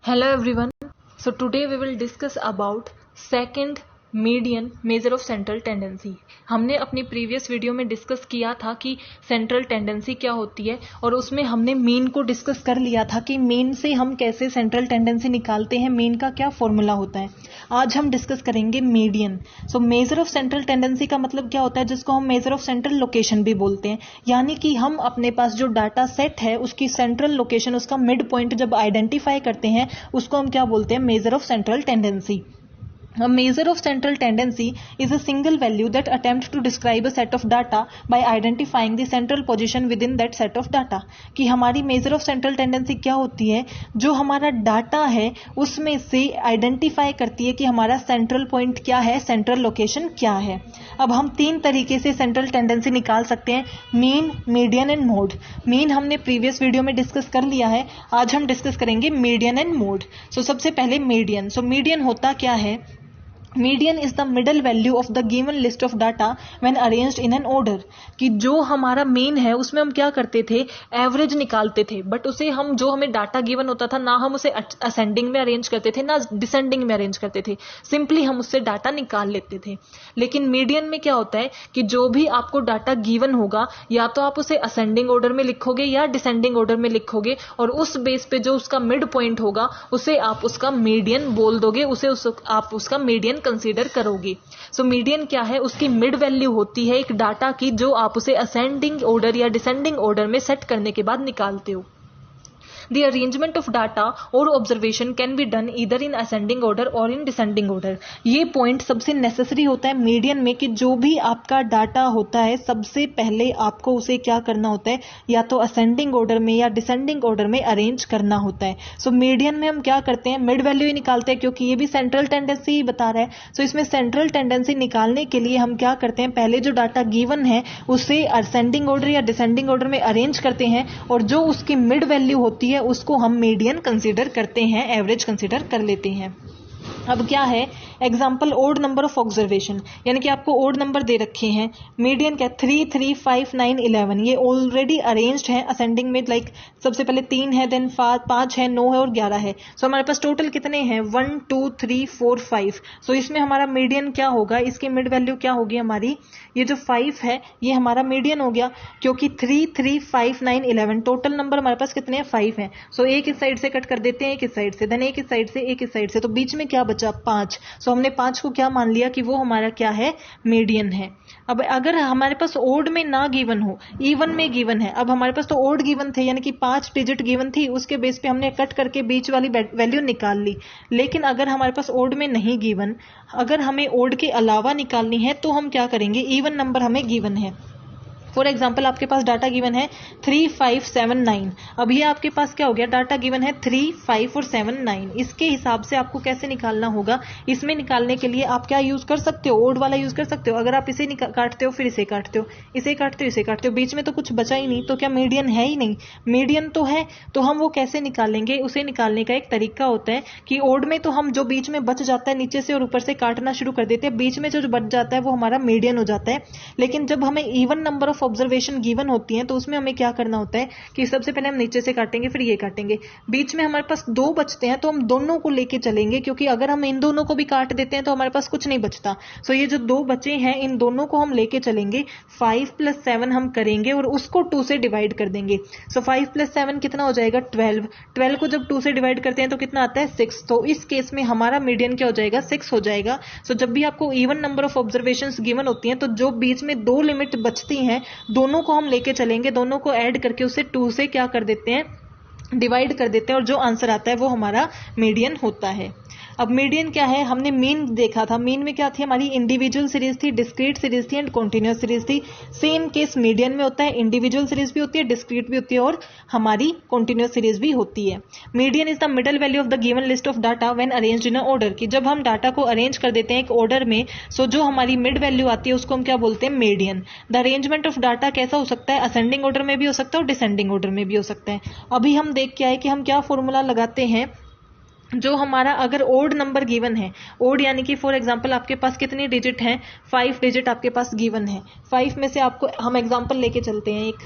Hello everyone. So today we will discuss about second median measure of central tendency. हमने अपनी previous video में discuss किया था कि सेंट्रल टेंडेंसी क्या होती है और उसमें हमने मीन को डिस्कस कर लिया था कि मीन से हम कैसे सेंट्रल टेंडेंसी निकालते हैं, मीन का क्या फॉर्मूला होता है। आज हम डिस्कस करेंगे median. So measure of central tendency का मतलब क्या होता है, जिसको हम मेजर ऑफ सेंट्रल लोकेशन भी बोलते हैं। यानी कि हम अपने पास जो डाटा सेट है उसकी सेंट्रल लोकेशन, उसका मिड पॉइंट जब आइडेंटिफाई करते हैं उसको हम क्या बोलते हैं, measure of central tendency. A measure of central tendency is a single value that attempts to describe a set of data by identifying the central position within that set of data। कि हमारी measure of central tendency क्या होती है, जो हमारा data है उसमें से आइडेंटिफाई करती है कि हमारा सेंट्रल पॉइंट क्या है, सेंट्रल लोकेशन क्या है। अब हम तीन तरीके से सेंट्रल टेंडेंसी निकाल सकते हैं, mean, median and mode. Mean हमने प्रीवियस वीडियो में डिस्कस कर लिया है, आज हम डिस्कस करेंगे मीडियन एंड मोड। सो सबसे पहले मीडियन। सो मीडियन होता क्या है, median is the middle value of the given list of data when arranged in an order. कि जो हमारा मीन है उसमें हम क्या करते थे, एवरेज निकालते थे, बट उसे हम जो हमें डाटा गिवन होता था ना हम उसे असेंडिंग में अरेंज करते थे ना डिसेंडिंग में अरेंज करते थे, सिंपली हम उससे डाटा निकाल लेते थे। लेकिन मीडियन में क्या होता है कि जो भी आपको डाटा गिवन होगा या तो आप उसे असेंडिंग ऑर्डर में लिखोगे या डिसेंडिंग ऑर्डर में लिखोगे और उस बेस पे जो उसका मिड पॉइंट होगा उसे आप उसका मीडियन बोल दोगे, आप उसका मीडियन कंसीडर करोगे। सो मीडियन क्या है, उसकी मिड वैल्यू होती है एक डाटा की जो आप उसे असेंडिंग ऑर्डर या डिसेंडिंग ऑर्डर में सेट करने के बाद निकालते हो। The arrangement of data or observation can be done either in ascending order or in descending order। ये पॉइंट सबसे नेसेसरी होता है मीडियन में कि जो भी आपका डाटा होता है सबसे पहले आपको उसे क्या करना होता है, या तो असेंडिंग ऑर्डर में या डिसेंडिंग ऑर्डर में अरेंज करना होता है। सो मीडियन में हम क्या करते हैं, मिड वैल्यू ही निकालते हैं क्योंकि ये भी सेंट्रल टेंडेंसी ही बता रहा है। सो इसमें सेंट्रल टेंडेंसी निकालने के लिए हम क्या करते हैं, पहले जो डाटा गिवन है उसे असेंडिंग ऑर्डर या डिसेंडिंग ऑर्डर में अरेंज करते हैं और जो उसकी मिड वैल्यू होती है उसको हम मीडियन कंसीडर करते हैं, एवरेज कंसीडर कर लेते हैं। अब क्या है example, odd number of observation, यानी कि आपको ओड नंबर दे रखे हैं। मीडियन क्या, 3, 3, 5, 9, 11, ये ऑलरेडी अरेंज्ड है असेंडिंग में। लाइक सबसे पहले 3 है, देन 5 है, 9 है और 11 है। सो हमारे पास टोटल कितने हैं, 1, 2, 3, 4, 5। सो इसमें हमारा मीडियन क्या होगा, इसकी मिड वैल्यू क्या होगी हमारी, ये जो 5 है ये हमारा मीडियन हो गया क्योंकि 3, 3, 5, 9, 11 टोटल नंबर हमारे पास कितने हैं, 5 हैं। सो एक इस साइड से कट कर देते हैं, एक इस साइड से, देन एक इस साइड से, एक इस साइड से, तो बीच में क्या बचा, 5। सो हमने 5 को क्या मान लिया कि वो हमारा क्या है, मीडियन है। अब अगर हमारे पास ओड में ना गिवन हो, इवन में गिवन है, अब हमारे पास तो ओड गिवन थे यानी कि 5 डिजिट गिवन थी, उसके बेस पे हमने कट करके बीच वाली वैल्यू निकाल ली। लेकिन अगर हमारे पास ओड में नहीं गिवन, अगर हमें ओड के अलावा निकालनी है तो हम क्या करेंगे, इवन नंबर हमें गिवन है। फॉर एग्जाम्पल आपके पास डाटा गिवन है 3, 5, 7, 9। अब ये आपके पास क्या हो गया, डाटा गिवन है 3, 5 और 7, 9। इसके हिसाब से आपको कैसे निकालना होगा, इसमें निकालने के लिए आप क्या यूज कर सकते हो, ओड वाला यूज कर सकते हो। अगर आप इसे काटते हो फिर इसे काटते हो, इसे काटते हो इसे काटते हो, बीच में तो कुछ बचा ही नहीं, तो क्या मीडियन है ही नहीं, मीडियन तो है। तो हम वो कैसे निकालेंगे, उसे निकालने का एक तरीका होता है कि ओड में तो हम जो बीच में बच जाता है नीचे से और ऊपर से काटना शुरू कर देते हैं, बीच में जो बच जाता है वो हमारा मीडियन हो जाता है। लेकिन जब हमें even number of observation given होती हैं तो उसमें हमें क्या करना होता है कि सबसे पहले हम नीचे से काटेंगे फिर ये काटेंगे, बीच में हमारे पास 2 बचते हैं तो हम दोनों को लेके चलेंगे क्योंकि अगर हम इन दोनों को भी काट देते हैं तो हमारे पास कुछ नहीं बचता। सो ये जो 2 बचे हैं इन दोनों को हम लेके चलेंगे, 5 + 7 हम करेंगे और उसको 2 से डिवाइड कर देंगे। सो 5 + 7 कितना हो जाएगा, 12। 12 को जब 2 से डिवाइड करते हैं तो कितना आता है, 6। तो इस केस में हमारा मीडियन क्या हो जाएगा, 6 हो जाएगा। सो जब भी आपको even number of observations given होती हैं तो जो बीच में 2 लिमिट बचती हैं दोनों को हम लेके चलेंगे, दोनों को ऐड करके उसे 2 से क्या कर देते हैं, डिवाइड कर देते हैं और जो आंसर आता है वो हमारा मीडियन होता है। अब मीडियन क्या है, हमने मीन देखा था, मीन में क्या थी हमारी, इंडिविजुअल सीरीज थी, डिस्क्रीट सीरीज थी एंड कॉन्टिन्यूअस सीरीज थी। सेम केस मीडियन में होता है, इंडिविजुअल सीरीज भी होती है, डिस्क्रीट भी होती है और हमारी कॉन्टिन्यूअस सीरीज भी होती है। Median is the middle value of the given list of data when arranged in a order. कि जब हम डाटा को अरेंज कर देते हैं एक ऑर्डर में, सो जो हमारी मिड वैल्यू आती है उसको हम क्या बोलते हैं, median. The arrangement of data कैसा हो सकता है, असेंडिंग ऑर्डर में भी हो सकता है और डिसेंडिंग ऑर्डर में भी हो सकता है। अभी हम देख के आए कि हम क्या फॉर्मूला लगाते हैं, जो हमारा अगर ओड नंबर गिवन है, ओड यानी कि फॉर एग्जांपल आपके पास कितनी डिजिट हैं, 5 डिजिट आपके पास गिवन है। 5 में से आपको हम एग्जांपल लेके चलते हैं एक,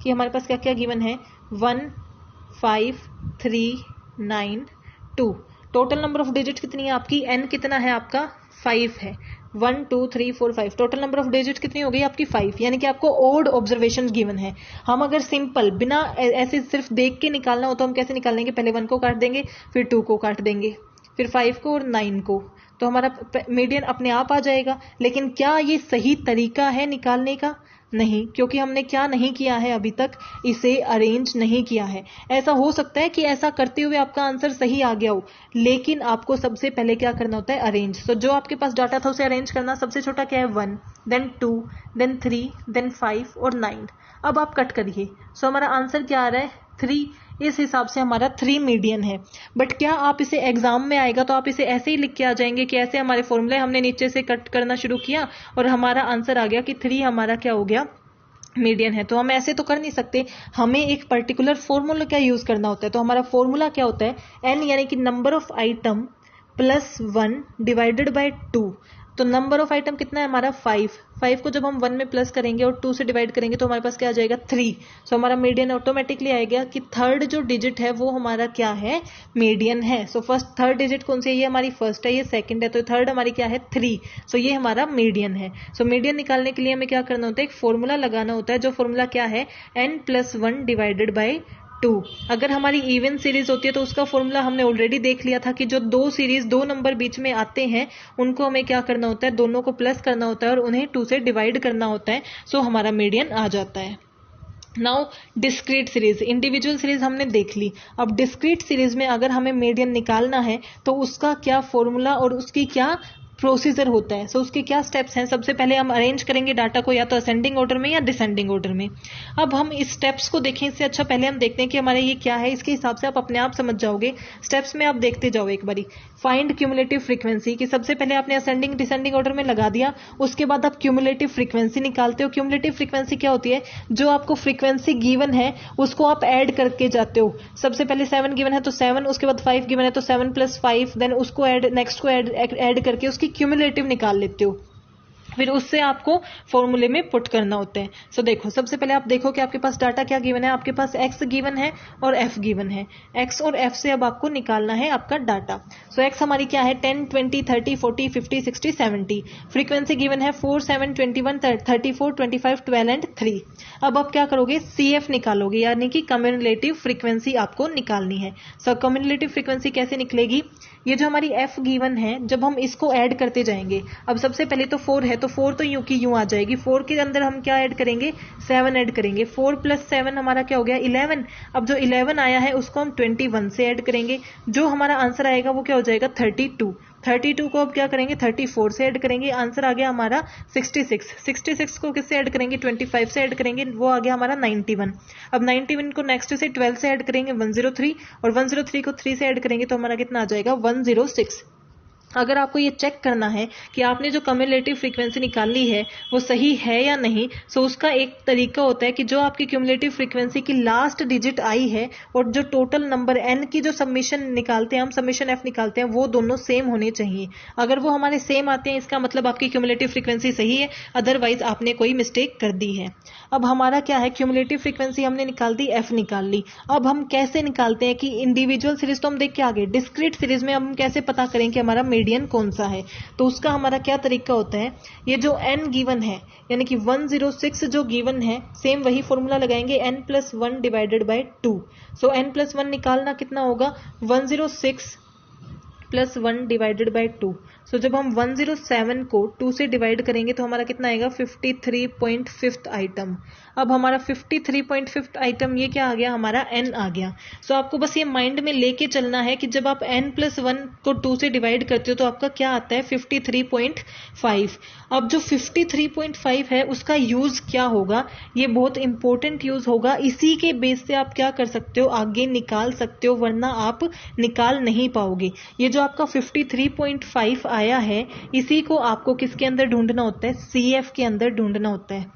कि हमारे पास क्या क्या गिवन है, 1, 5, 3, 9, 2। टोटल नंबर ऑफ डिजिट कितनी है आपकी, n कितना है आपका 5 है, 1 2 3 4 5। टोटल नंबर ऑफ डिजिट कितनी हो गई आपकी 5, यानी कि आपको ओड ऑब्जर्वेशन गिवन है। हम अगर सिंपल बिना ऐसे सिर्फ देख के निकालना हो तो हम कैसे निकालेंगे, पहले 1 को काट देंगे, फिर 2 को काट देंगे, फिर 5 को और 9 को, तो हमारा मीडियन अपने आप आ जाएगा। लेकिन क्या ये सही तरीका है निकालने का, नहीं, क्योंकि हमने क्या नहीं किया है अभी तक, इसे अरेंज नहीं किया है। ऐसा हो सकता है कि ऐसा करते हुए आपका आंसर सही आ गया हो, लेकिन आपको सबसे पहले क्या करना होता है, अरेंज। तो जो आपके पास डाटा था उसे अरेंज करना। सबसे छोटा क्या है 1, देन 2, देन 3, देन 5 और 9। अब आप कट करिए, सो हमारा आंसर क्या आ रहा है 3। इस हिसाब से हमारा 3 मीडियन है। बट क्या आप इसे एग्जाम में आएगा तो आप इसे ऐसे ही लिख के आ जाएंगे कि ऐसे हमारे फॉर्मूले, हमने नीचे से कट करना शुरू किया और हमारा आंसर आ गया कि 3 हमारा क्या हो गया, मीडियन है। तो हम ऐसे तो कर नहीं सकते, हमें एक पर्टिकुलर फॉर्मूला क्या यूज करना होता है। तो हमारा फॉर्मूला क्या होता है, n यानी कि number of item plus 1 divided by 2। तो नंबर ऑफ आइटम कितना है हमारा 5 को जब हम 1 में प्लस करेंगे और 2 से डिवाइड करेंगे तो हमारे पास क्या आ जाएगा 3। सो हमारा मीडियन ऑटोमेटिकली आएगा कि थर्ड जो डिजिट है वो हमारा क्या है, मीडियन है। सो फर्स्ट थर्ड डिजिट कौन सी है, ये हमारी फर्स्ट है, ये सेकंड है, तो थर्ड हमारी क्या है 3। सो ये हमारा मीडियन है। सो मीडियन निकालने के लिए हमें क्या करना होता है, एक फॉर्मूला लगाना होता है, जो फॉर्मूला क्या है n+1 डिवाइडेड बाई 2। अगर हमारी इवन सीरीज होती है तो उसका फॉर्मूला हमने ऑलरेडी देख लिया था कि जो दो सीरीज, दो नंबर बीच में आते हैं उनको हमें क्या करना होता है, दोनों को प्लस करना होता है और उन्हें 2 से डिवाइड करना होता है। सो हमारा मीडियन आ जाता है। Now discrete series, individual series हमने देख ली। अब डिस्क्रीट सीरीज में अगर हमें मीडियन निकालना है तो उसका क्या फॉर्मूला और उसकी क्या प्रोसीजर होता है। सो उसके क्या स्टेप्स हैं, सबसे पहले हम अरेंज करेंगे डाटा को या तो असेंडिंग ऑर्डर में या डिसेंडिंग ऑर्डर में। अब हम इस स्टेप्स को देखें इससे अच्छा पहले हम देखते हैं कि हमारे ये क्या है, इसके हिसाब से आप अपने आप समझ जाओगे। स्टेप्स में आप देखते जाओ एक बारी। फाइंड क्यूमुलेटिव फ्रीक्वेंसी, कि सबसे पहले आपने असेंडिंग डिसेंडिंग ऑर्डर में लगा दिया, उसके बाद आप क्यूमुलेटिव फ्रीक्वेंसी निकालते हो। क्यूमुलेटिव फ्रीक्वेंसी क्या होती है, जो आपको फ्रीक्वेंसी गिवन है उसको आप ऐड करके जाते हो। सबसे पहले 7 गिवन है तो 7, उसके बाद 5 गिवन है तो 7 + 5, देन उसको ऐड, नेक्स्ट को ऐड करके उसकी क्यूमुलेटिव निकाल लेते हो, फिर उससे आपको फॉर्मूले में पुट करना होता है। सो देखो, सबसे पहले आप देखो कि आपके पास डाटा क्या गिवन है, आपके पास x गिवन है और f गिवन है। x और f से अब आपको निकालना है आपका डाटा। सो x हमारी क्या है 10 20 30 40 50 60 70। फ्रीक्वेंसी गिवन है 4 7 21 34 25 12 एंड 3। अब आप क्या करोगे, CF निकालोगे, यानी कि कम्युलेटिव फ्रीक्वेंसी आपको निकालनी है। सो कम्युलेटिव फ्रीक्वेंसी कैसे निकलेगी, ये जो हमारी f गिवन है जब हम इसको ऐड करते जाएंगे, अब सबसे पहले तो 4 है तो 4 तो यूं की यूं आ जाएगी। 4 के अंदर हम क्या ऐड करेंगे, 7 ऐड करेंगे। 4 + 7 हमारा क्या हो गया 11। अब जो 11 आया है उसको हम 21 से ऐड करेंगे, जो हमारा आंसर आएगा वो क्या हो जाएगा 32। 32 को अब क्या करेंगे 34 से ऐड करेंगे, आंसर आ गया हमारा 66। 66 को किससे ऐड करेंगे 25 से ऐड करेंगे, वो आ गया हमारा 91। अब 91 को नेक्स्ट से 12 से ऐड करेंगे 103, और 103 को 3 से ऐड करेंगे तो हमारा कितना आ जाएगा 106। अगर आपको ये चेक करना है कि आपने जो क्यूमुलेटिव फ्रीक्वेंसी निकाली है वो सही है या नहीं, सो उसका एक तरीका होता है कि जो आपकी क्यूमुलेटिव फ्रीक्वेंसी की लास्ट डिजिट आई है और जो टोटल नंबर n की जो समीशन निकालते हैं हम, समीशन f निकालते हैं, वो दोनों सेम होने चाहिए। अगर वो हमारे सेम आते हैं इसका मतलब आपकी क्यूमुलेटिव फ्रीक्वेंसी सही है, अदरवाइज आपने कोई मिस्टेक कर दी है। अब हमारा क्या है, क्यूमुलेटिव फ्रीक्वेंसी हमने निकाल दी, f निकाल ली। अब हम कैसे निकालते हैं कि इंडिविजुअल सीरीज तो हम देख के आ गए, डिस्क्रीट सीरीज में हम कैसे पता करें कि हमारा मीडियन कौन सा है। तो उसका हमारा क्या तरीका होता है, ये जो n गिवन है यानी कि 106 जो गिवन है, सेम वही फॉर्मूला लगाएंगे n+1 divided by 2। So n+1 निकालना कितना होगा 106 + 1 डिवाइडेड बाय 2। सो जब हम 107 को 2 से डिवाइड करेंगे तो हमारा कितना आएगा 53.5 आइटम। अब हमारा 53.5 आइटम ये क्या आ गया, हमारा n आ गया। सो आपको बस ये माइंड में लेके चलना है कि जब आप n+1 को 2 से डिवाइड करते हो तो आपका क्या आता है 53.5। अब जो 53.5 है उसका यूज क्या होगा, ये बहुत इंपॉर्टेंट यूज होगा। इसी के बेस से आप क्या कर सकते हो, आगे निकाल सकते हो, वरना आप निकाल नहीं पाओगे। ये जो आपका 53.5 आया है, इसी को आपको किसके अंदर ढूंढना होता है, CF के अंदर ढूंढना होता है।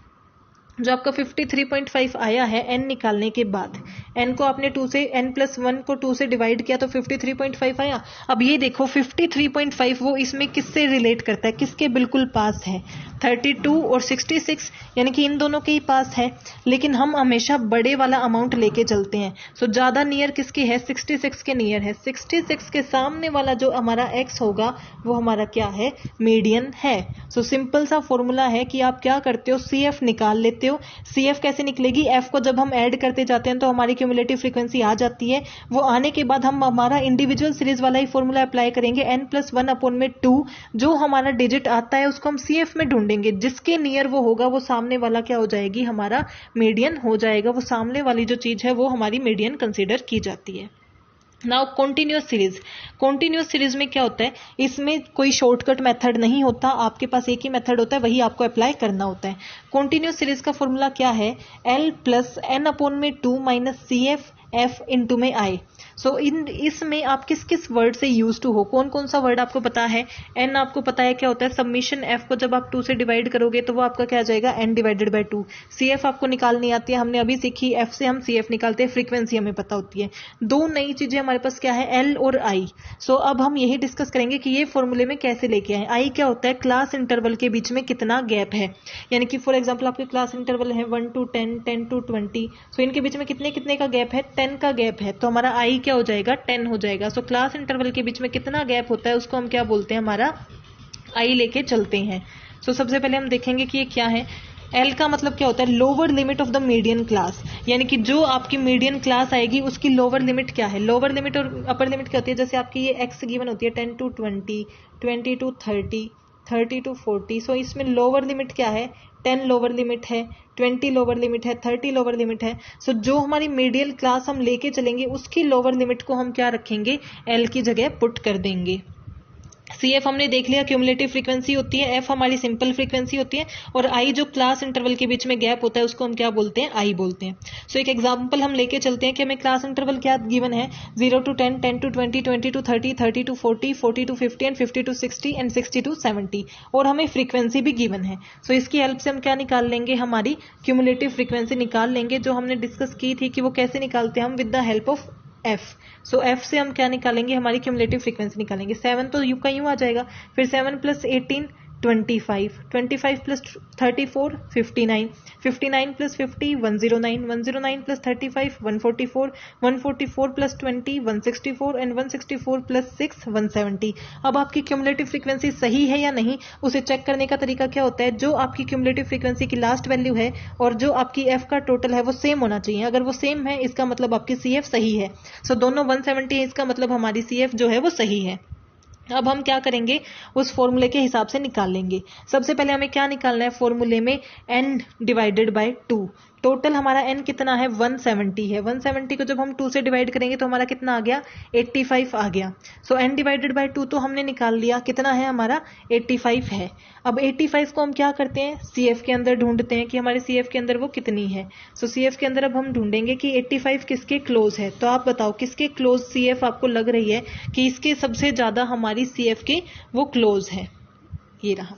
जो आपका 53.5 आया है n निकालने के बाद, n को आपने 2 से n+1 को 2 से डिवाइड किया तो 53.5 आया। अब ये देखो 53.5 वो इसमें किससे रिलेट करता है, किसके बिल्कुल पास है, 32 और 66, यानी कि इन दोनों के ही पास है। लेकिन हम हमेशा बड़े वाला अमाउंट लेके चलते हैं। सो ज़्यादा नियर किसके है, 66 के नियर है। 66 के सामने वाला जो हमारा x होगा वो हमारा क्या है, मीडियन है। सो सिंपल सा फॉर्मूला है कि आप क्या करते हो, CF निकाल लेते हो। CF कैसे निकलेगी, F को जब हम ऐड करते जाते हैं तो हमारी क्यूमुलेटिव फ्रीक्वेंसी आ जाती है। वो आने के बाद हम हमारा इंडिविजुअल सीरीज वाला ही फॉर्मूला अप्लाई करेंगे, n+1/2। जो हमारा डिजिट आता है उसको हम CF में ढूंढेंगे, जिसके नियर वो होगा वो सामने वाला क्या हो जाएगी, हमारा मीडियन हो जाएगा। वो सामने वाली जो चीज है वो हमारी मीडियन कंसीडर की जाती है। नाउ कॉन्टिन्यूस सीरीज में क्या होता है, इसमें कोई शॉर्टकट मेथड नहीं होता, आपके पास एक ही मेथड होता है, वही आपको अप्लाई करना होता है। कॉन्टिन्यूस सीरीज का फॉर्मूला क्या है, L+n/2 - CF F इंटू में I। सो इसमें आप किस किस वर्ड से यूज टू हो, कौन कौन सा वर्ड आपको पता है। n आपको पता है क्या होता है, सबमिशन f को जब आप 2 से डिवाइड करोगे तो वो आपका क्या आ जाएगा, n/2। CF आपको निकालनी आती है, हमने अभी सीखी, f से हम CF निकालते हैं, फ्रीक्वेंसी हमें पता होती है। दो नई चीजें हमारे पास क्या है, L और I। सो अब हम यही डिस्कस करेंगे कि ये फॉर्मूले में कैसे लेके आए। I क्या होता है, क्लास इंटरवल के बीच में कितना गैप है, यानी कि फॉर एग्जाम्पल आपके क्लास इंटरवल है 1 to 10, 10 to 20। सो इनके बीच में कितने का गैप है, 10 का गैप है, तो हमारा I क्या हो जाएगा, 10 हो जाएगा। सो क्लास इंटरवल के बीच में कितना गैप होता है उसको हम क्या बोलते हैं, हमारा I लेके चलते हैं। सो सबसे पहले हम देखेंगे कि ये क्या है। L का मतलब क्या होता है, lower limit of the median class, यानी कि जो आपकी मीडियन क्लास आएगी उसकी लोअर लिमिट क्या है। लोअर लिमिट और अपर लिमिट क्या होती है, जैसे आपकी ये x गिवन होती है 10 to 20, 20 to 30, 30 to 40। सो इसमें लोअर लिमिट क्या है, 10 लोअर लिमिट है, 20 लोअर लिमिट है, 30 लोअर लिमिट है। सो जो हमारी मीडियन क्लास हम लेके चलेंगे उसकी लोअर लिमिट को हम क्या रखेंगे, L की जगह पुट कर देंगे। CF हमने देख लिया, क्यूमुलेटिव फ्रीक्वेंसी होती है, F हमारी सिंपल फ्रीक्वेंसी होती है, और I जो क्लास इंटरवल के बीच में गैप होता है उसको हम क्या बोलते हैं, I बोलते हैं। सो एक एग्जांपल हम लेके चलते हैं कि हमें क्लास इंटरवल क्या गिवन है, 0 to 10, 10 to 20, 20 to 30, 30 to 40, 40 to 50 and 50 to 60 and 60 to 70, और हमें फ्रीक्वेंसी भी गिवन है। सो इसकी हेल्प से हम क्या निकाल लेंगे, हमारी क्यूमुलेटिव फ्रीक्वेंसी निकाल लेंगे, जो हमने डिस्कस की थी कि वो कैसे निकालते हैं हम, with the help of F। So F से हम क्या निकालेंगे, हमारी क्यूमुलेटिव फ्रीक्वेंसी निकालेंगे। 7 तो यू का यूं आ जाएगा, फिर 7 + 18 25, 25 + 34 59, 59 + 50 109, 109 + 35 144, 144 + 20 164 एंड 164 + 6 170। अब आपकी क्यूमुलेटिव फ्रीक्वेंसी सही है या नहीं, उसे चेक करने का तरीका क्या होता है, जो आपकी क्यूमुलेटिव फ्रीक्वेंसी की लास्ट वैल्यू है और जो आपकी F का टोटल है वो सेम होना चाहिए। अगर वो सेम है इसका मतलब आपकी CF सही है। सो दोनों 170 है, इसका मतलब हमारी CF जो है वो सही है। अब हम क्या करेंगे, उस फॉर्मूले के हिसाब से निकाल लेंगे। सबसे पहले हमें क्या निकालना है, फॉर्मूले में n/2। टोटल हमारा n कितना है, 170 है। 170 को जब हम 2 से डिवाइड करेंगे तो हमारा कितना आ गया, 85 आ गया। सो n/2 तो हमने निकाल लिया, कितना है हमारा, 85 है। अब 85 को हम क्या करते हैं, CF के अंदर ढूंढते हैं कि हमारे CF के अंदर वो कितनी है। सो CF के अंदर अब हम ढूंढेंगे कि 85 किसके क्लोज है। तो आप बताओ किसके क्लोज CF आपको लग रही है कि इसके सबसे ज्यादा हमारी CF के वो क्लोज है, ये रहा।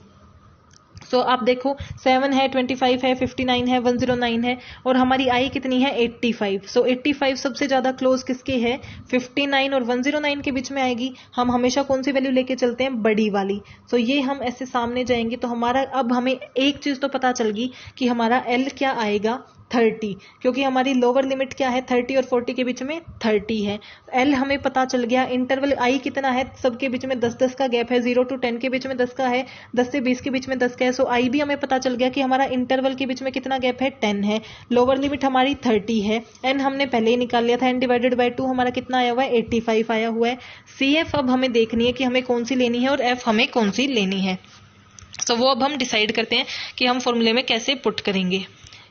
सो आप देखो 7 है, 25 है, 59 है, 109 है, और हमारी I कितनी है, 85। सो 85 सबसे ज्यादा क्लोज किसके है, 59 और 109 के बीच में आएगी। हम हमेशा कौन सी वैल्यू लेके चलते हैं, बड़ी वाली। सो ये हम ऐसे सामने जाएंगे तो हमारा, अब हमें एक चीज तो पता चल गई कि हमारा L क्या आएगा, 30, क्योंकि हमारी लोअर लिमिट क्या है, 30 और 40 के बीच में 30 है। L हमें पता चल गया। इंटरवल I कितना है, सबके बीच में 10-10 का गैप है, 0 to 10 के बीच में 10 का है, 10 से 20 के बीच में 10 का है। सो I भी हमें पता चल गया कि हमारा इंटरवल के बीच में कितना गैप है, 10 है। लोअर लिमिट हमारी 30 है। N हमने पहले ही निकाल लिया था, n/2 हमारा कितना आया हुआ है, 85 आया हुआ है। CF अब हमें देखनी है कि हमें कौन सी लेनी है और F हमें कौन सी लेनी है। तो वो अब हम डिसाइड करते हैं कि हम फॉर्मूले में कैसे पुट करेंगे।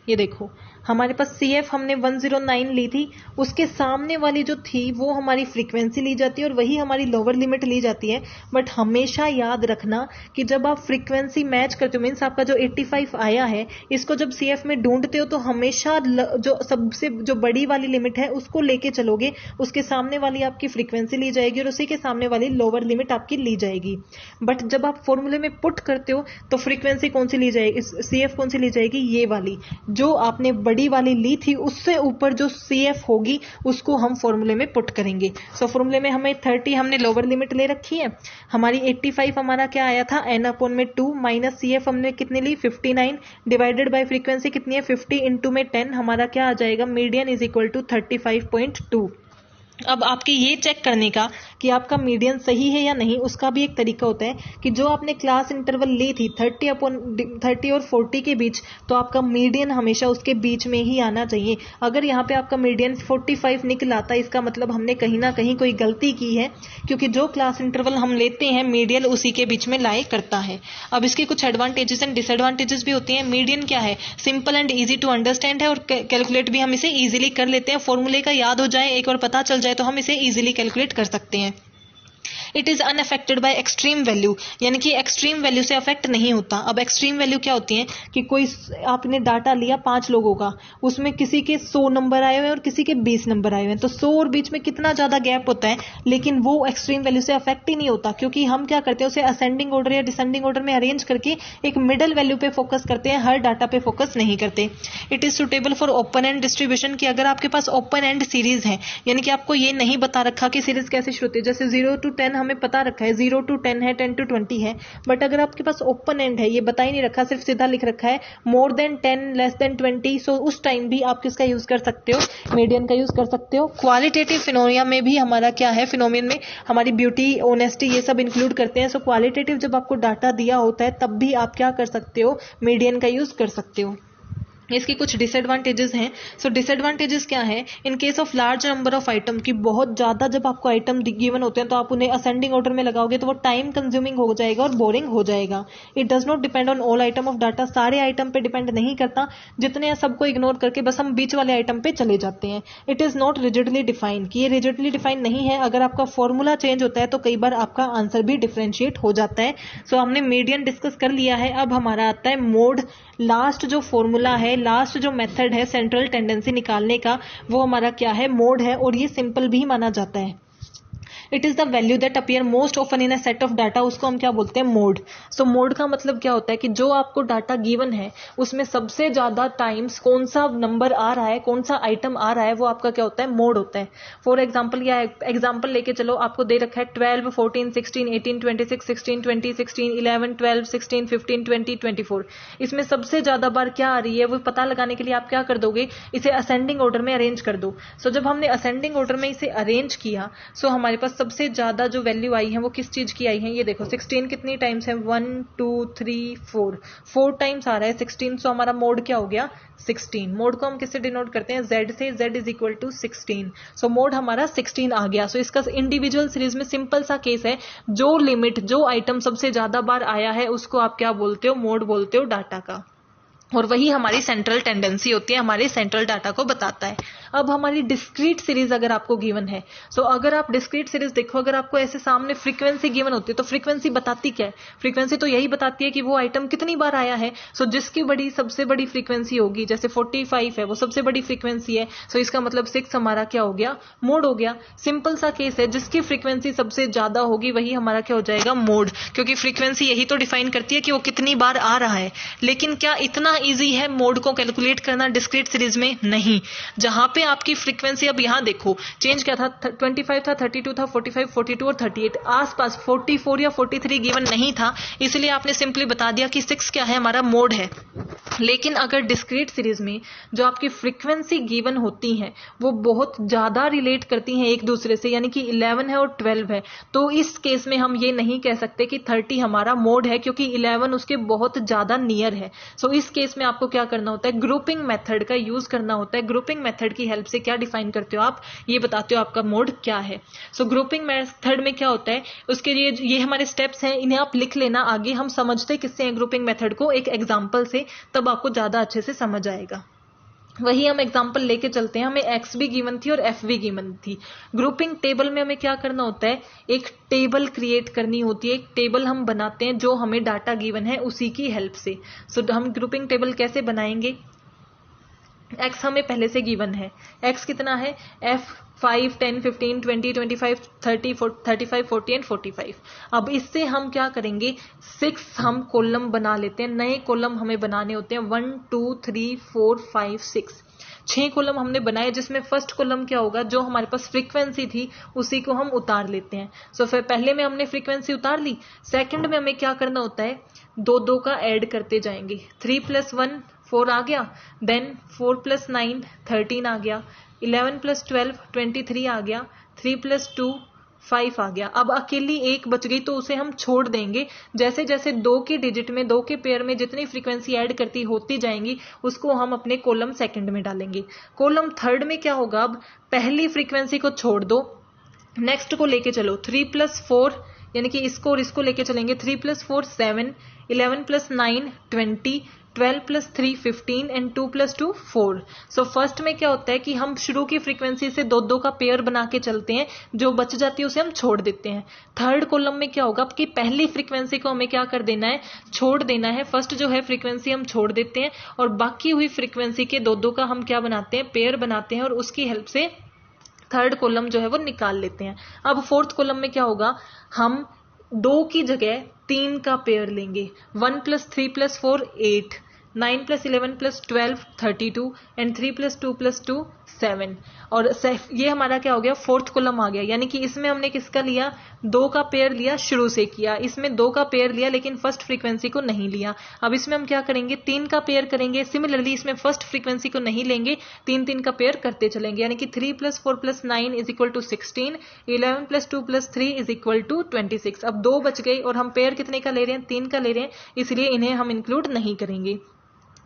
ये देखो हमारे पास CF हमने 109 ली थी, उसके सामने वाली जो थी वो हमारी फ्रीक्वेंसी ली जाती है और वही हमारी लोअर लिमिट ली जाती है। बट हमेशा याद रखना कि जब आप फ्रीक्वेंसी मैच करते हो, मीन्स आपका जो 85 आया है, इसको जब CF में ढूंढते हो तो हमेशा जो सबसे जो बड़ी वाली लिमिट है उसको लेके चलोगे, उसके सामने वाली आपकी फ्रीक्वेंसी ली जाएगी और उसी के सामने वाली लोअर लिमिट आपकी ली जाएगी। बट जब आप फॉर्मूले में पुट करते हो तो फ्रीक्वेंसी कौन सी ली जाएगी, CF कौन सी ली जाएगी, ये वाली जो आपने बड़ी वाली ली थी, उससे ऊपर जो CF होगी उसको हम फॉर्मूले में पुट करेंगे। सो फॉर्मूले में हमें 30 हमने लोअर लिमिट ले रखी है, हमारी 85 हमारा क्या आया था n/2 माइनस CF हमने कितनी ली 59 डिवाइडेड बाय फ्रीक्वेंसी कितनी है 50 इंटू में 10, हमारा क्या आ जाएगा मीडियन इज इक्वल टू 35.2। अब आपके ये चेक करने का कि आपका मीडियन सही है या नहीं, उसका भी एक तरीका होता है कि जो आपने क्लास इंटरवल ली थी 30 और 40 के बीच, तो आपका मीडियन हमेशा उसके बीच में ही आना चाहिए। अगर यहाँ पे आपका मीडियन 45 निकल आता है, इसका मतलब हमने कहीं ना कहीं कोई गलती की है, क्योंकि जो क्लास इंटरवल हम लेते हैं मीडियन उसी के बीच में लाई करता है। अब इसके कुछ एडवांटेजेस एंड डिसएडवांटेजेस भी होती हैं। मीडियन क्या है, simple and easy to understand है और कैलकुलेट भी हम इसे ईजिली कर लेते हैं। फॉर्मूले का याद हो जाए, एक बार पता चल जाए तो हम इसे इजीली कैलकुलेट कर सकते हैं। It is unaffected bye extreme value, यानी कि एक्सट्रीम वैल्यू से अफेक्ट नहीं होता। अब एक्सट्रीम वैल्यू क्या होती है कि कोई आपने डाटा लिया 5 लोगों का, उसमें किसी के 100 नंबर आए हुए हैं और किसी के 20 नंबर आए हुए हैं, तो 100 और बीच में कितना ज्यादा गैप होता है, लेकिन वो एक्सट्रीम वैल्यू से अफेक्ट ही नहीं होता, क्योंकि हम क्या करते हैं उसे असेंडिंग ऑर्डर या डिसेंडिंग ऑर्डर में अरेंज करके एक मिडल वैल्यू पे फोकस करते हैं, हर डाटा पे फोकस नहीं करते। It is suitable for open and distribution, की अगर आपके पास ओपन एंड सीरीज है, यानी कि आपको ये नहीं बता रखा कि सीरीज कैसे शुरू होती है, जैसे 0 to 10 हमें पता रखा है, 0 to 10 है, 10 to 20 है, बट अगर आपके पास ओपन एंड है, ये बता ही नहीं रखा, सिर्फ सीधा लिख रखा है मोर देन 10 लेस देन 20, सो उस टाइम भी आप किसका यूज कर सकते हो, मीडियन का यूज कर सकते हो। क्वालिटेटिव फिनोमिना में भी हमारा क्या है, फिनोमिन में हमारी ब्यूटी, ऑनेस्टी, ये सब इंक्लूड करते हैं। सो क्वालिटेटिव जब आपको डाटा दिया होता है तब भी आप क्या कर सकते हो, मीडियन का यूज कर सकते हो। इसकी कुछ डिसएडवांटेजेस हैं। सो डिसएडवांटेजेस क्या है, in case of large number of item, की बहुत ज्यादा जब आपको आइटम गिवन होते हैं तो आप उन्हें असेंडिंग ऑर्डर में लगाओगे तो वो टाइम कंज्यूमिंग हो जाएगा और बोरिंग हो जाएगा। It does not depend on all item of data, सारे आइटम पे डिपेंड नहीं करता, जितने सबको इग्नोर करके बस हम बीच वाले आइटम पे चले जाते हैं। It is not rigidly defined, कि ये रिजिडली डिफाइंड नहीं है, अगर आपका फॉर्मूला चेंज होता है तो कई बार आपका आंसर भी डिफरेंशिएट हो जाता है। सो हमने मीडियन डिस्कस कर लिया है, अब हमारा आता है मोड। लास्ट जो फॉर्मूला है, लास्ट जो मेथड है सेंट्रल टेंडेंसी निकालने का, वो हमारा क्या है, मोड है, और ये सिंपल भी माना जाता है। It is the value that appear most often in a set of data, उसको हम क्या बोलते हैं, मोड। सो मोड का मतलब क्या होता है कि जो आपको डाटा गिवन है उसमें सबसे ज्यादा टाइम्स कौन सा नंबर आ रहा है, कौन सा आइटम आ रहा है, वो आपका क्या होता है, मोड होता है। फॉर एग्जाम्पल, या एग्जाम्पल लेके चलो, आपको दे रखा है 12, 14, 16, 18, 26, 16, 20, 16, 11, 12, 16, 15, 20, 24, इसमें सबसे ज्यादा बार क्या आ रही है वो पता लगाने के लिए आप क्या कर दोगे, इसे असेंडिंग ऑर्डर में अरेंज कर दो। सो जब हमने असेंडिंग ऑर्डर में इसे अरेंज किया, सो हमारे पास सबसे ज्यादा जो वैल्यू आई है वो किस चीज की आई है, ये देखो 16 कितनी टाइम्स है, 1 2 3 4 टाइम्स आ रहा है 16। सो हमारा मोड क्या हो गया, 16। मोड को हम किससे डिनोट करते हैं, z से, z is equal to 16। So mode हमारा 16 आ गया। सो इसका इंडिविजुअल सीरीज में सिंपल सा केस है, जो लिमिट, जो आइटम सबसे ज्यादा बार आया है उसको आप क्या बोलते हो, मोड बोलते हो डाटा का, और वही हमारी सेंट्रल टेंडेंसी होती है, हमारे सेंट्रल डाटा को बताता है। अब हमारी डिस्क्रीट सीरीज अगर आपको गिवन है, सो अगर आप डिस्क्रीट सीरीज देखो, अगर आपको ऐसे सामने फ्रीक्वेंसी गिवन होती है तो फ्रीक्वेंसी बताती क्या है, फ्रीक्वेंसी तो यही बताती है कि वो आइटम कितनी बार आया है। सो जिसकी सबसे बड़ी फ्रीक्वेंसी होगी, जैसे 45 है, वो सबसे बड़ी फ्रीक्वेंसी है, सो इसका मतलब 6 हमारा क्या हो गया, मोड हो गया। सिंपल सा केस है, जिसकी फ्रीक्वेंसी सबसे ज्यादा होगी वही हमारा क्या हो जाएगा, मोड, क्योंकि फ्रीक्वेंसी यही तो डिफाइन करती है कि वो कितनी बार आ रहा है। लेकिन क्या इतना इजी है मोड को कैलकुलेट करना डिस्क्रीट सीरीज में, नहीं। जहां पे आपकी फ्रीक्वेंसी, अब यहां देखो चेंज क्या था, 25 था, 32 था, 45, 42 और 38, आसपास 44 या 43 गिवन नहीं था, इसलिए आपने सिंपली बता दिया कि 6 क्या है, हमारा मोड है। लेकिन अगर डिस्क्रीट सीरीज में जो आपकी फ्रीक्वेंसी गिवन होती हैं वो बहुत ज्यादा रिलेट करती हैं एक दूसरे से, यानी कि 11 है और 12 है, तो इस केस में हम ये नहीं कह सकते कि 30 हमारा मोड है, क्योंकि 11 उसके बहुत ज्यादा नियर है। सो इस केस में आपको क्या करना होता है, ग्रुपिंग मेथड का यूज करना होता है। ग्रुपिंग मेथड की हेल्प से क्या डिफाइन करते हो आप, ये बताते हो आपका मोड क्या है। सो ग्रुपिंग मेथड में क्या होता है, उसके लिए ये हमारे स्टेप्स हैं, इन्हें आप लिख लेना, आगे हम समझते किससे हैं ग्रुपिंग मेथड को, एक एग्जांपल से, तब आपको ज्यादा अच्छे से समझ आएगा। वही हम एग्जांपल लेके चलते हैं। हमें एक्स भी गिवन थी और एफ भी गिवन थी। ग्रुपिंग टेबल में हमें क्या करना होता है, एक टेबल क्रिएट करनी होती है, एक टेबल हम बनाते हैं जो हमें डाटा गिवन है उसी की हेल्प से। सो हम ग्रुपिंग टेबल कैसे बनाएंगे, एक्स हमें पहले से गिवन है, एक्स कितना है, एफ 5, 10, 15, 20, 25, 30, 35, 40 एंड 45। अब इससे हम क्या करेंगे, 6 हम कॉलम बना लेते हैं। नए कॉलम हमें बनाने होते हैं 1, 2, 3, 4, 5, 6। 6 कॉलम हमने बनाए, जिसमें फर्स्ट कॉलम क्या होगा, जो हमारे पास फ्रीक्वेंसी थी उसी को हम उतार लेते हैं। सो फिर पहले में हमने फ्रीक्वेंसी उतार ली, सेकंड में हमें क्या करना होता है, 2 का ऐड करते जाएंगे। 3 + 1 4 आ गया, देन 4 + 9 13 आ गया, 11 + 12 23 आ गया, 3 + 2 5 आ गया। अब अकेली एक बच गई तो उसे हम छोड़ देंगे। जैसे जैसे 2 के डिजिट में, 2 के पेयर में जितनी फ्रीक्वेंसी ऐड करती होती जाएंगी उसको हम अपने कॉलम सेकंड में डालेंगे। कॉलम थर्ड में क्या होगा, अब पहली फ्रीक्वेंसी को छोड़ दो, नेक्स्ट को लेके चलो। 3 + 4 यानी कि इसको और इसको लेके चलेंगे। 3 + 4 7, 11 + 9 20, 12 + 3 15 एंड 2 + 2 4। सो फर्स्ट में क्या होता है कि हम शुरू की फ्रीक्वेंसी से 2 का पेयर बना के चलते हैं, जो बच जाती है उसे हम छोड़ देते हैं। थर्ड कॉलम में क्या होगा कि पहली फ्रीक्वेंसी को हमें क्या कर देना है, छोड़ देना है। फर्स्ट जो है फ्रीक्वेंसी हम छोड़ देते हैं और बाकी हुई फ्रीक्वेंसी के 2 का हम क्या बनाते हैं, पेयर बनाते हैं और उसकी हेल्प से थर्ड कॉलम जो है वो निकाल लेते हैं। अब फोर्थ कॉलम में क्या होगा, हम 2 की जगह 3 का पेयर लेंगे। 1 + 3 + 4 8, 9 + 11 + 12 32 एंड 3 + 2 + 2 7। और ये हमारा क्या हो गया, फोर्थ कॉलम आ गया। यानी कि इसमें हमने किसका लिया, 2 का पेयर लिया, शुरू से किया। इसमें 2 का पेयर लिया लेकिन फर्स्ट फ्रीक्वेंसी को नहीं लिया। अब इसमें हम क्या करेंगे, 3 का पेयर करेंगे। सिमिलरली इसमें फर्स्ट फ्रीक्वेंसी को नहीं लेंगे, 3 का पेयर करते चलेंगे। यानी कि 3 + 4 + 9 = 16, 11 + 2 + 3 = 26। अब 2 बच गए और हम पेयर कितने का ले रहे हैं, 3 का ले रहे हैं, इसलिए इन्हें हम इंक्लूड नहीं करेंगे।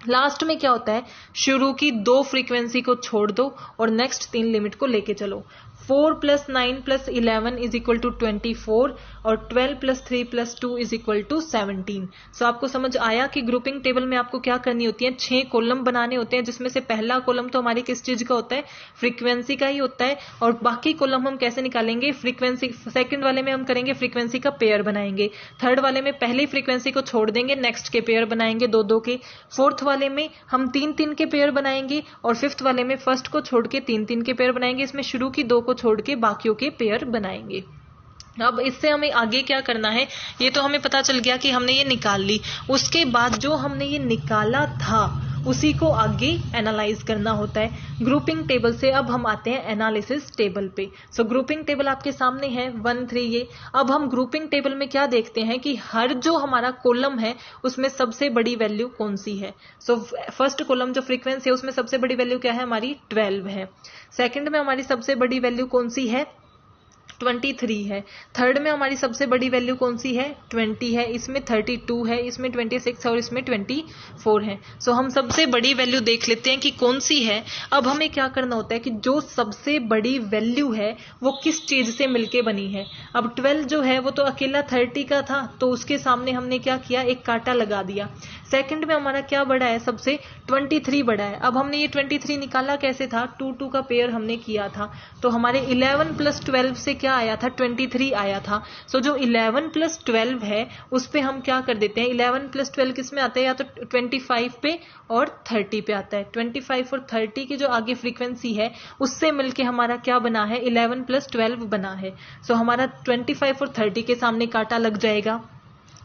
लास्ट में क्या होता है, शुरू की 2 फ्रीक्वेंसी को छोड़ दो और नेक्स्ट 3 लिमिट को लेके चलो। 4 + 9 + 11 = 24 और 12 + 3 + 2 = 17। सो आपको समझ आया कि ग्रुपिंग टेबल में आपको क्या करनी होती है, 6 कॉलम बनाने होते हैं, जिसमें से पहला कॉलम तो हमारी किस चीज का होता है, फ्रीक्वेंसी का ही होता है। और बाकी कॉलम हम कैसे निकालेंगे, फ्रीक्वेंसी सेकंड वाले में हम करेंगे फ्रीक्वेंसी का पेयर बनाएंगे, थर्ड वाले में पहली फ्रीक्वेंसी को छोड़ देंगे, नेक्स्ट के पेयर बनाएंगे 2 के, फोर्थ वाले में हम 3 के पेयर बनाएंगे और फिफ्थ वाले में फर्स्ट को छोड़ के 3 के पेयर बनाएंगे। इसमें शुरू की 2 को छोड़ के बाकियों के पेयर बनाएंगे। अब इससे हमें आगे क्या करना है, ये तो हमें पता चल गया कि हमने ये निकाल ली। उसके बाद जो हमने ये निकाला था उसी को आगे एनालाइज करना होता है ग्रुपिंग टेबल से। अब हम आते हैं एनालिसिस टेबल पे। सो ग्रुपिंग टेबल आपके सामने है 1, 3 ये। अब हम ग्रुपिंग टेबल में क्या देखते हैं कि हर जो हमारा कॉलम है उसमें सबसे बड़ी वैल्यू कौन सी है। सो फर्स्ट कॉलम जो फ्रीक्वेंसी है उसमें सबसे बड़ी वैल्यू क्या है, हमारी 12 है। सेकंड में हमारी सबसे बड़ी वैल्यू कौन सी है, 23 है। थर्ड में हमारी सबसे बड़ी वैल्यू कौन सी है, 20 है। इसमें 32 है, इसमें 26 और इसमें 24 है। सो हम सबसे बड़ी वैल्यू देख लेते हैं कि कौन सी है। अब हमें क्या करना होता है कि जो सबसे बड़ी वैल्यू है वो किस चीज से मिलके बनी है। अब 12 जो है वो तो अकेला 30 का था, तो उसके सामने हमने क्या किया, एक कांटा लगा दिया। सेकंड में हमारा क्या बड़ा है, सबसे 23 बड़ा है। अब हमने ये 23 निकाला कैसे था, 2 का पेयर हमने किया था, तो हमारे 11 + 12 से क्या आया था, 23 आया था। सो जो 11 + 12 है उस पे हम क्या कर देते हैं, 11 + 12 किस में आता है, या तो 25 पे और 30 पे आता है। 25 और 30 की जो आगे फ्रीक्वेंसी है उससे मिलके हमारा क्या बना है, 11 + 12 बना है। सो हमारा 25 और 30 के सामने कांटा लग जाएगा।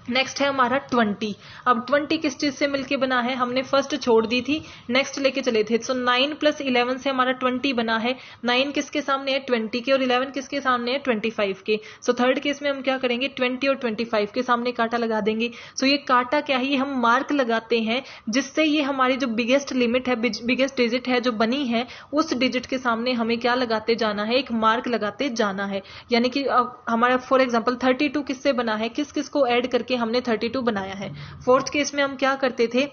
नेक्स्ट है हमारा 20। अब 20 किस चीज से मिलके बना है, हमने फर्स्ट छोड़ दी थी, नेक्स्ट लेके चले थे। सो 9 + 11 से हमारा 20 बना है। 9 किसके सामने है, 20 के, और 11 किसके सामने है, 25 के। सो थर्ड केस में हम क्या करेंगे, 20 और 25 के सामने कांटा लगा देंगे। सो ये कांटा क्या है, ये हम मार्क लगाते हैं जिससे ये हमारी जो बिगेस्ट लिमिट है, बिगेस्ट डिजिट है जो बनी है, उस डिजिट के सामने हमें क्या लगाते जाना है, एक मार्क लगाते जाना है। यानी कि हमारा फॉर एग्जाम्पल 32 किससे बना है, किस किस को ऐड करके हमने 32 बनाया है। फोर्थ केस में हम क्या करते थे,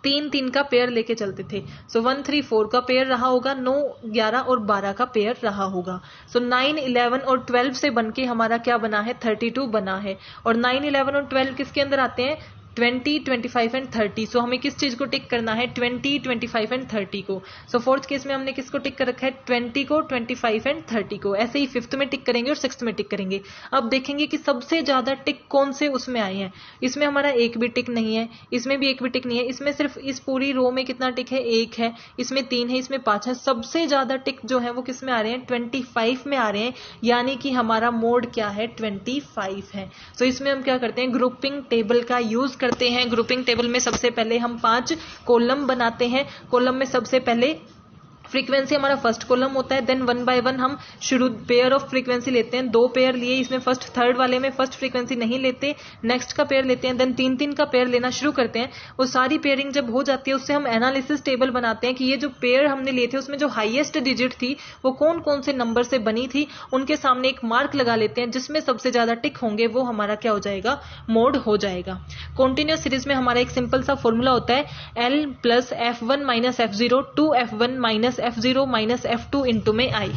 3 का पेयर लेके चलते थे। सो 1, 3, 4 का पेयर रहा होगा, 9, 11 और 12 का पेयर रहा होगा। सो 9, 11 और 12 से बनके हमारा क्या बना है, 32 बना है। और 9, 11 और 12 किसके अंदर आते हैं, 20, 25 एंड 30। सो हमें किस चीज को टिक करना है, 20, 25 एंड 30 को। सो फोर्थ केस में हमने किसको टिक कर रखा है, 20 को, 25 एंड 30 को। ऐसे ही फिफ्थ में टिक करेंगे और सिक्स्थ में टिक करेंगे। अब देखेंगे कि सबसे ज्यादा टिक कौन से उसमें आए हैं। इसमें हमारा एक भी टिक नहीं है, इसमें भी एक भी टिक नहीं है, इसमें सिर्फ इस पूरी रो में कितना टिक है, एक है, इसमें 3 है, इसमें 5 है। सबसे ज्यादा टिक जो है वो किस में आ रहे हैं, 25 में आ रहे हैं, यानी कि हमारा मोड क्या है, 25 है। सो इसमें हम क्या करते हैं, ग्रुपिंग टेबल का यूज करते हैं। ग्रुपिंग टेबल में सबसे पहले हम 5 कॉलम बनाते हैं। कॉलम में सबसे पहले फ्रीक्वेंसी हमारा फर्स्ट कॉलम होता है, देन 1 बाय 1 हम शुरू पेयर ऑफ फ्रीक्वेंसी लेते हैं। 2 पेयर लिए, इसमें फर्स्ट थर्ड वाले में फर्स्ट फ्रीक्वेंसी नहीं लेते, नेक्स्ट का पेयर लेते हैं, देन 3-3 का पेयर लेना शुरू करते हैं। वो सारी पेयरिंग जब हो जाती है उससे हम एनालिसिस टेबल बनाते हैं कि ये जो पेयर हमने लिए थे उसमें जो हाईएस्ट डिजिट थी वो कौन कौन से नंबर से बनी थी, उनके सामने एक मार्क लगा लेते हैं। जिसमें सबसे ज्यादा टिक होंगे वो हमारा क्या हो जाएगा, मोड हो जाएगा। कॉन्टिन्यूस सीरीज में हमारा एक सिंपल सा फॉर्मूला होता है, L plus F1 minus F0 two F1 minus F0 minus F2 into में I।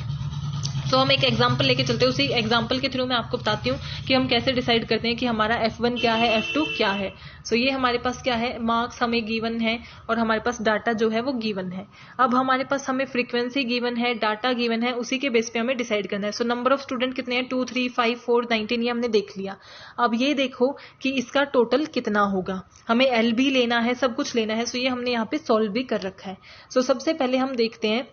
तो हम एक एग्जाम्पल लेके चलते हैं, उसी एग्जाम्पल के थ्रू मैं आपको बताती हूँ कि हम कैसे डिसाइड करते हैं कि हमारा F1 क्या है, F2 क्या है। सो ये हमारे पास क्या है, मार्क्स हमें गिवन है और हमारे पास डाटा जो है वो गिवन है। अब हमारे पास हमें फ्रीक्वेंसी गिवन है, डाटा गिवन है, उसी के बेस पे हमें डिसाइड करना है। सो नंबर ऑफ स्टूडेंट कितने हैं, 2, 3, 5, 4, 19, ये हमने देख लिया। अब ये देखो कि इसका टोटल कितना होगा, हमें L भी लेना है, सब कुछ लेना है। सो ये हमने यहाँ पे सॉल्व भी कर रखा है। सो सबसे पहले हम देखते हैं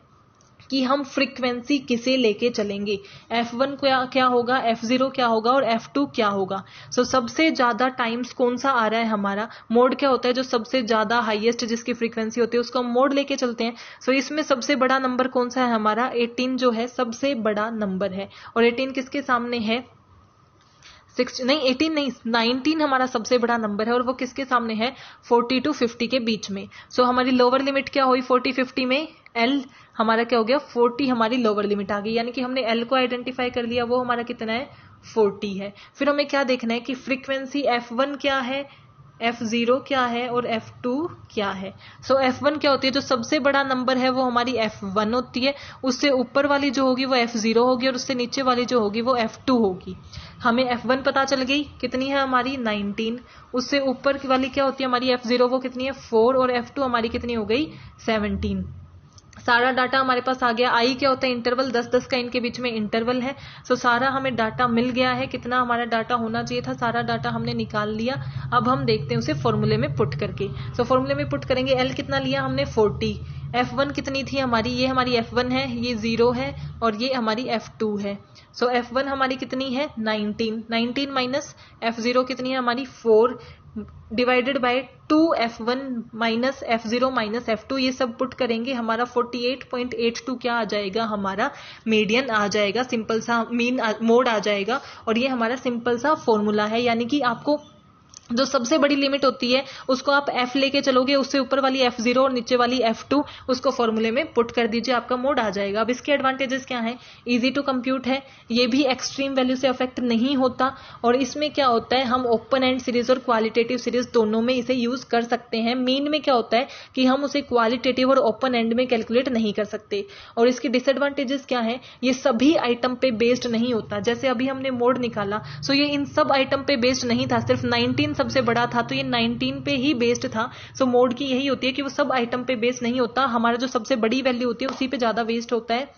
कि हम फ्रीक्वेंसी किसे लेके चलेंगे, F1 क्या होगा, F0 क्या होगा और F2 क्या होगा। सो सबसे ज्यादा टाइम्स कौन सा आ रहा है हमारा, मोड क्या होता है, जो सबसे ज्यादा हाईएस्ट जिसकी फ्रीक्वेंसी होती है उसको हम मोड लेके चलते हैं। सो इसमें सबसे बड़ा नंबर कौन सा है हमारा, 18 जो है सबसे बड़ा नंबर है। और 18 किसके सामने है, 19 हमारा सबसे बड़ा नंबर है और वो किसके सामने है, 40 to 50 के बीच में। सो हमारी लोअर लिमिट क्या हुई, 40-50 में L हमारा क्या हो गया, 40 हमारी लोअर लिमिट आ गई, यानी कि हमने L को आइडेंटिफाई कर लिया, वो हमारा कितना है, 40 है। फिर हमें क्या देखना है कि फ्रीक्वेंसी F1 क्या है, F0 क्या है और F2 क्या है। सो F1 क्या होती है, जो सबसे बड़ा नंबर है वो हमारी F1 होती है, उससे ऊपर वाली जो होगी वो F0 होगी और उससे नीचे वाली जो होगी वो F2 होगी। हमें F1 पता चल गई, कितनी है हमारी 19, उससे ऊपर वाली क्या होती है हमारी F0, वो कितनी है 4 और F2 हमारी कितनी हो गई 17। सारा डाटा हमारे पास आ गया। आई क्या होता है, इंटरवल, 10-10 का इनके बीच में इंटरवल है। सो सारा हमें डाटा मिल गया है, कितना हमारा डाटा होना चाहिए था, सारा डाटा हमने निकाल लिया। अब हम देखते हैं उसे फॉर्मूले में पुट करके। सो फॉर्मूले में पुट करेंगे, L कितना लिया हमने 40, F1 कितनी थी हमारी, ये हमारी F1 है, ये 0 है और ये हमारी F2 है। सो F1 हमारी कितनी है 19 माइनस F0 कितनी है हमारी 4 divided by 2F1 minus F0 minus F2, ये सब पुट करेंगे, हमारा 48.82 क्या आ जाएगा, हमारा मीडियन आ जाएगा, सिंपल सा मीन मोड आ जाएगा। और ये हमारा सिंपल सा फॉर्मूला है, यानी कि आपको जो सबसे बड़ी लिमिट होती है उसको आप F लेके चलोगे, उससे ऊपर वाली F0 और नीचे वाली F2 उसको फॉर्मूले में पुट कर दीजिए, आपका मोड आ जाएगा। अब इसके एडवांटेजेस क्या हैं, इजी टू कंप्यूट है, ये भी एक्सट्रीम वैल्यू से अफेक्ट नहीं होता। और इसमें क्या होता है, हम ओपन एंड सीरीज और क्वालिटेटिव सीरीज दोनों में इसे यूज कर सकते हैं। मीन में क्या होता है कि हम उसे क्वालिटेटिव और ओपन एंड में कैलकुलेट नहीं कर सकते। और इसके डिसएडवांटेजेस क्या है, ये सभी आइटम पे बेस्ड नहीं होता। जैसे अभी हमने मोड निकाला, सो ये इन सब आइटम पे बेस्ड नहीं था, सिर्फ 19 सबसे बड़ा था तो ये 19 पे ही बेस्ड था। सो मोड की यही होती है कि वो सब आइटम पे बेस्ड नहीं होता, हमारा जो सबसे बड़ी वैल्यू होती है उसी पे ज्यादा बेस्ड होता है।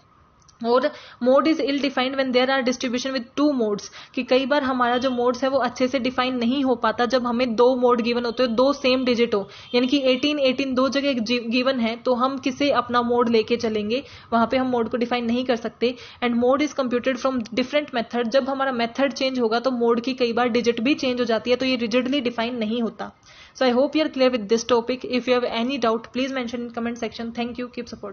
और mode is ill defined when there are distribution with 2 modes, कि कई बार हमारा जो मोड्स है वो अच्छे से डिफाइन नहीं हो पाता जब हमें 2 मोड गिवन होते हो, 2 सेम डिजिट हो, यानी कि 18 दो जगह गिवन है तो हम किसे अपना मोड लेके चलेंगे, वहां पे हम मोड को डिफाइन नहीं कर सकते। And mode is computed from different method, जब हमारा मेथड चेंज होगा तो मोड की कई बार डिजिट भी चेंज हो जाती है, तो ये रिजिडली डिफाइन नहीं होता। So I hope you are clear with this topic. If you have any doubt, please mention in comment section. Thank you. Keep support.